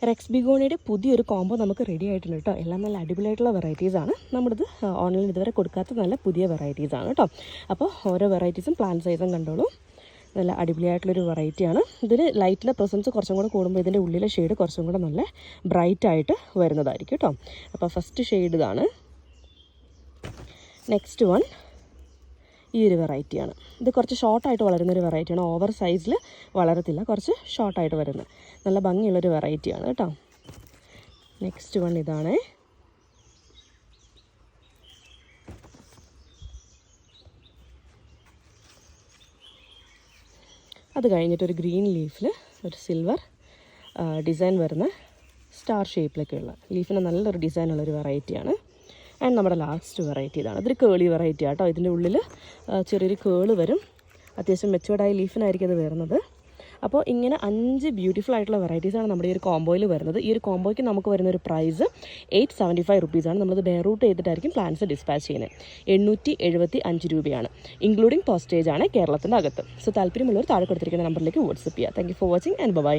Rex ബിഗോണിയുടെ പുതിയൊരു combo നമുക്ക് ready ആയിട്ടുണ്ട് കേട്ടോ. എല്ലാം നല്ല അടിപൊളിയായിട്ടുള്ള വെറൈറ്റീസാണ്. നമ്മളിത് ഓൺലൈനിൽ ഇതുവരെ കൊടുക്കാത്ത നല്ല പുതിയ വെറൈറ്റീസാണ് കേട്ടോ. അപ്പോൾ ഓരോ വെറൈറ്റീസും പ്ലാൻ സൈസും കണ്ടോളൂ. നല്ല അടിപൊളിയായിട്ടുള്ളൊരു വെറൈറ്റിയാണ്. ഇതിന് ലൈറ്റിൻ്റെ പ്രസൻസ് കുറച്ചും കൂടെ കൂടുമ്പോൾ ഇതിൻ്റെ ഉള്ളിലെ ഷെയ്ഡ് കുറച്ചും കൂടെ നല്ല ബ്രൈറ്റായിട്ട് വരുന്നതായിരിക്കും കേട്ടോ. അപ്പോൾ ഫസ്റ്റ് ഷെയ്ഡ് ഇതാണ്. നെക്സ്റ്റ് വൺ ഈ ഒരു വെറൈറ്റിയാണ്. ഇത് കുറച്ച് ഷോർട്ടായിട്ട് വളരുന്നൊരു വെറൈറ്റിയാണ്. ഓവർ സൈസിൽ വളരത്തില്ല, കുറച്ച് ഷോർട്ടായിട്ട് വരുന്നത് നല്ല ഭംഗിയുള്ളൊരു വെറൈറ്റിയാണ് കേട്ടോ. നെക്സ്റ്റ് വൺ ഇതാണ്. അത് കഴിഞ്ഞിട്ടൊരു ഗ്രീൻ ലീഫിൽ ഒരു സിൽവർ ഡിസൈൻ വരുന്ന സ്റ്റാർ ഷേപ്പിലൊക്കെയുള്ള ലീഫിന് നല്ലൊരു ഡിസൈനുള്ളൊരു വെറൈറ്റിയാണ്. ആൻഡ് നമ്മുടെ ലാസ്റ്റ് വെറൈറ്റി ഇതാണ്. ഇതൊരു കേളി വെറൈറ്റി ആട്ടോ. ഇതിൻ്റെ ഉള്ളിൽ ചെറിയൊരു കേള് വരും. അത്യാവശ്യം മെച്ചുവേർഡായ ലീഫിനായിരിക്കും ഇത് വരുന്നത്. അപ്പോൾ ഇങ്ങനെ 5 ബ്യൂട്ടിഫുൾ ആയിട്ടുള്ള വെറൈറ്റീസാണ് നമ്മുടെ ഈ ഒരു കോംബോയിൽ വരുന്നത്. ഈ ഒരു കോംബോയ്ക്ക് നമുക്ക് വരുന്ന ഒരു പ്രൈസ് 875 റുപ്പീസാണ്. നമ്മളത് ബെയർ റൂട്ട് ചെയ്തിട്ടായിരിക്കും പ്ലാൻസ് ഡിസ്പാച്ച് ചെയ്യുന്നത്. 875 രൂപയാണ്. ഇൻക്ലൂഡിങ് പോസ്റ്റേജ് ആണ് കേരളത്തിൻ്റെ അകത്ത്. സോ താല്പര്യമുള്ളവർ താഴെ കൊടുത്തിരിക്കുന്ന നമ്പറിലേക്ക് വാട്സപ്പ് ചെയ്യുക. Thank you for watching and by.